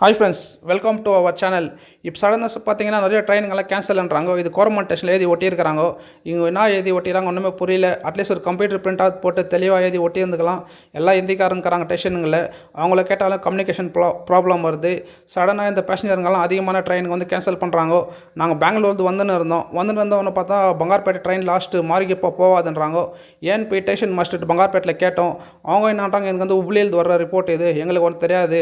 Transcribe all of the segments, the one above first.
Hi friends, welcome to our channel. இப்போ சடனாக பார்த்தீங்கன்னா நிறைய ட்ரெயினுங்கெல்லாம் கேன்சல்ன்றாங்க. இது கவர்மெண்ட் ஸ்டேஷனில் எழுதி ஒட்டியிருக்கிறாங்க. இவங்க என்ன எழுதி ஒட்டிடுறாங்க ஒன்றுமே புரியல. அட்லீஸ்ட் ஒரு கம்ப்யூட்டர் பிரிண்டாக போட்டு தெளிவாக எழுதி ஒட்டியிருந்துக்கலாம். எல்லாம் ஹிந்திக்காரங்கிறாங்க ஸ்டேஷனுங்களில். அவங்கள கேட்டாலும் கம்யூனிகேஷன் ப்ராப்ளம் வருது. சடனாக இந்த பேசஞ்சருங்கெல்லாம் அதிகமான ட்ரெயினுக்கு வந்து கேன்சல் பண்ணுறாங்க. நாங்கள் பெங்களூர்ந்து வந்துன்னு இருந்தோன்னு பார்த்தா பங்கார்பேட்டை ட்ரெயின் லாஸ்ட்டு மாறிக்கப்போ போகாதுன்றாங்க. ஏன்னு போய் ஸ்டேஷன் மாஸ்டர் பங்கார்பேட்டில் கேட்டோம். அவங்க என்னன்றாங்க, எனக்கு வந்து உப்ளியிலேருந்து வர்ற ரிப்போர்ட் இது, எங்களுக்கு ஒன்றும் தெரியாது,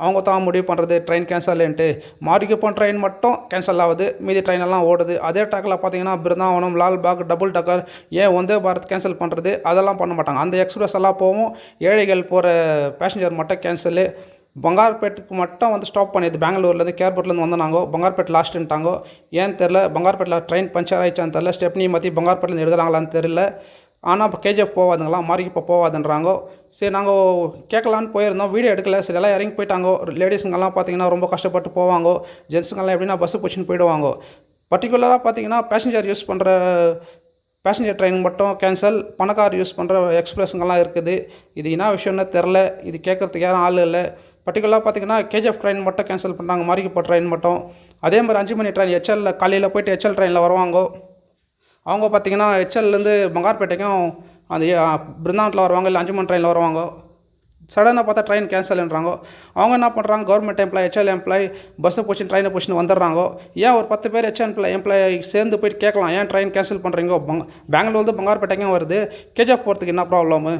அவங்க தான் முடிவு பண்ணுறது ட்ரெயின் கேன்சல்ன்ட்டு. மாரிக்குப்பம் ட்ரெயின் மட்டும் கேன்சல் ஆகுது, மீதி ட்ரெயினெல்லாம் ஓடுது. அதே ட்ராக்கில் பார்த்தீங்கன்னா பிருந்தாவனம், லால்பாக், டபுள் டக்கர், ஏன் வந்தே பாரத் கேன்சல் பண்ணுறது அதெல்லாம் பண்ண மாட்டாங்க. அந்த எக்ஸ்பிரஸ் எல்லாம் போகும். ஏழைகள் போகிற பேசஞ்சர் மட்டும் கேன்சலு. பங்கார்பேட்டுக்கு மட்டும் வந்து ஸ்டாப் பண்ணிடுது. பெங்களூர்லேருந்து ஏர்போர்ட்லேருந்து வந்தாங்க. பங்கார்பேட் லாஸ்ட்டுன்ட்டாங்க. ஏன்னு தெரில, பங்கார்பேட்டில் ட்ரெயின் பஞ்சர் ஆகிடுச்சான்னு தெரில. ஸ்டெப்னி மாற்றி பங்கார்பேட்டில் எடுக்கிறாங்களான்னு தெரில. ஆனால் இப்போ கேஜிஎஃப் போகாதுங்களா, மாரிக்குப்போ போகாதுன்றாங்க. சரி, நாங்கள் கேட்கலான்னு போயிருந்தோம், வீடியோ எடுக்கல. சரி, எல்லாம் இறங்கி போயிட்டாங்க. லேடிஸுங்கெல்லாம் பார்த்தீங்கன்னா ரொம்ப கஷ்டப்பட்டு போவாங்க. ஜென்ஸுங்கெல்லாம் எப்படின்னா பஸ்ஸு பிடிச்சின்னு போயிடுவாங்க. பர்டிகுலராக பார்த்தீங்கன்னா பேசஞ்சர் யூஸ் பண்ணுற பேசஞ்சர் ட்ரெயின் மட்டும் கேன்சல், பணக்கார் யூஸ் பண்ணுற எக்ஸ்பிரஸுங்கெல்லாம் இருக்குது. இது என்ன விஷயம்னு தெரில. இது கேட்குறதுக்கு யாரும் ஆள் இல்லை. பர்டிகுலராக பார்த்தீங்கன்னா கேஜிஎஃப் ட்ரெயின் மட்டும் கேன்சல் பண்ணுறாங்க, மாரிக்குப்போ ட்ரெயின் மட்டும். அதே மாதிரி 5 மணி ட்ரெயின் HL காலையில் போய்ட்டு HL ட்ரெயினில் வருவாங்க. அவங்க பார்த்தீங்கன்னா HLலேருந்து பங்கார்பேட்டைக்கும் அந்த பிருந்தாவனத்தில் வருவாங்க, இல்லை 5 மணி ட்ரெயினில் வருவாங்க. சடனாக பார்த்தா ட்ரெயின் கேன்சல்ன்றாங்க. அவங்க என்ன பண்ணுறாங்க, கவர்மெண்ட் எம்ப்ளாய், HL எம்ப்ளாய் பஸ்ஸை பிடிச்சி ட்ரெயினை பிடிச்சின்னு வந்துடுறாங்க. ஏன் ஒரு 10 பேர் HL எம்ப்ளாய் சேர்ந்து போய்ட்டு கேட்கலாம், ஏன் ட்ரெயின் கேன்சல் பண்ணுறீங்க, பெங்களூர்லேருந்து பங்கார்பேட்டைக்கும் வருது, கேஜிஎஃப் போகிறதுக்கு என்ன ப்ராப்ளமு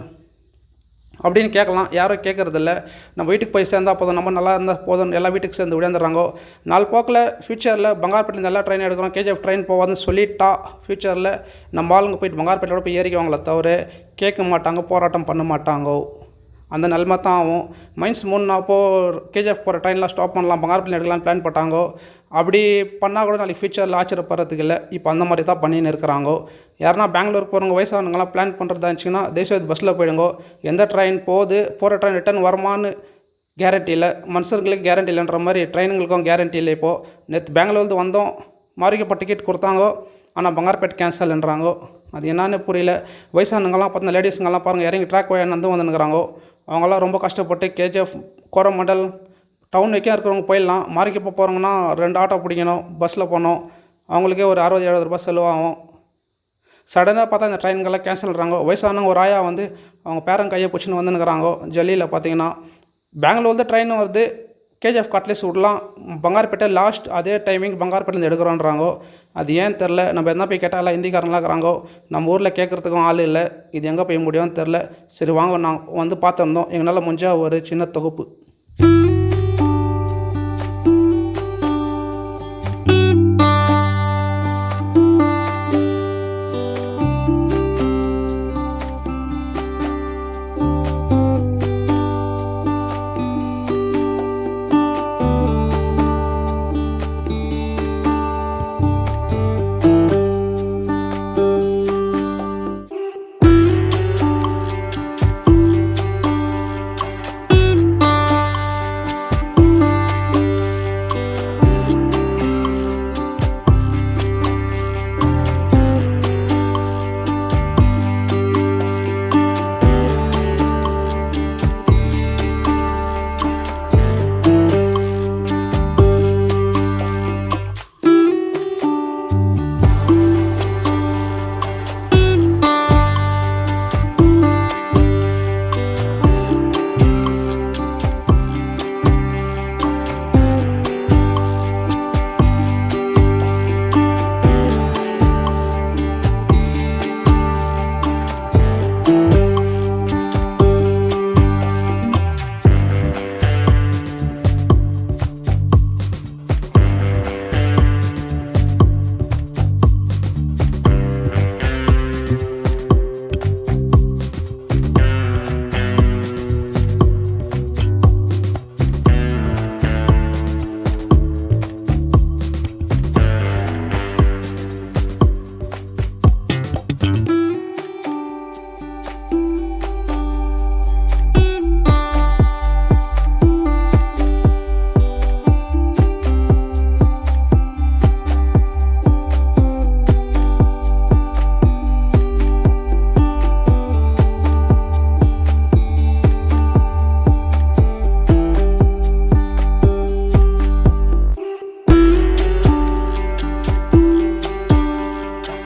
அப்படின்னு கேட்கலாம். யாரும் கேட்குறதில்ல. நம்ம வீட்டுக்கு போய் சேர்ந்தால் போதும், நம்ம நல்லா இருந்தால் போதும், எல்லா வீட்டுக்கு சேர்ந்து விடையாந்துடுறாங்க. நாலு போக்கில் ஃப்யூச்சரில் பங்கார்பேட்டில் எல்லா ட்ரெயின் எடுக்கிறோம், கேஜிஎஃப் ட்ரெயின் போவாதுன்னு சொல்லிட்டா ஃப்யூச்சரில் நம்ம ஆளுங்க போய்ட்டு பங்கார்பேட்டோட போய் ஏறிக்குவாங்களே தவிர கேட்க மாட்டாங்க, போராட்டம் பண்ண மாட்டாங்க. அந்த நிலைமை தான் ஆகும். மைன்ஸ் 3 அப்போது கேஜிஎஃப் போகிற ட்ரெயின்லாம் ஸ்டாப் பண்ணலாம், பங்கார்பேட்டில் எடுக்கலான்னு பிளான் போட்டாங்க. அப்படி பண்ணால் கூட நாளைக்கு ஃப்யூச்சரில் ஆச்சரியப்படுறதுக்கு இல்லை. இப்போ அந்த மாதிரி தான் பண்ணின்னு இருக்கிறாங்க. யாருன்னா பெங்களூருக்கு போகிறவங்க வயசானவங்களாம் பிளான் பண்ணுறதா இருந்துச்சுன்னா தேசியவாதி பஸ்ஸில் போயிடுங்க. எந்த ட்ரெயின் போகிற ட்ரெயின் ரிட்டர்ன் வருமானு கேரண்டி இல்லை, மனுஷர்களுக்கு கேரண்டி இல்லைன்ற மாதிரி ட்ரெயினுங்களுக்கும் கேரண்டி இல்லை. இப்போது நேற்று பெங்களூர்ந்து வந்தோம், மாரிக்குப்போ டிக்கெட் கொடுத்தாங்க, ஆனால் பங்கார்பேட் கேன்சல்ன்றாங்க. அது என்னன்னு புரியல. வயசானவங்கலாம் பார்த்தீங்கன்னா லேடிஸுங்கெல்லாம் பாருங்கள், இறங்கி ட்ராக் வந்து வந்துனுக்குறாங்க. அவங்களாம் ரொம்ப கஷ்டப்பட்டு கேஜிஎஃப் கோரமண்டல் டவுன் வைக்க இருக்கிறவங்க போயிடலாம். மாரிக்குப்போ போகிறவங்கன்னா 2 ஆட்டோ பிடிக்கணும், பஸ்ஸில் போகணும். அவங்களுக்கே ஒரு 60-70 ரூபாய் செலவாகும். சடனாக பார்த்தா இந்த ட்ரெயின்கெல்லாம் கேன்சல்றாங்க. வயசானவங்க ஒரு ஆயா வந்து அவங்க பேரன் கையை பிடிச்சின்னு வந்துன்னுக்குறாங்க. ஜல்லியில் பார்த்தீங்கன்னா பெங்களூர்லேருந்து ட்ரெயின் வருது, கேஜிஎஃப் அட்லீஸ்ட் விடலாம், பங்கார்பேட்டை லாஸ்ட் அதே டைமிங் பங்கார்பேட்டிலேருந்து எடுக்கிறோன்றாங்க. அது ஏன்னு தெரில. நம்ம என்ன போய் கேட்டால் எல்லாம் ஹிந்திக்காரங்களாம் இருக்கிறாங்க. நம்ம ஊரில் கேட்குறதுக்கும் ஆள் இல்லை. இது எங்கே போய் முடியும்னு தெரில. சரி வாங்க, நான் வந்து பார்த்துருந்தோம். எங்களால் முடிஞ்சால் ஒரு சின்ன தொகுப்பு.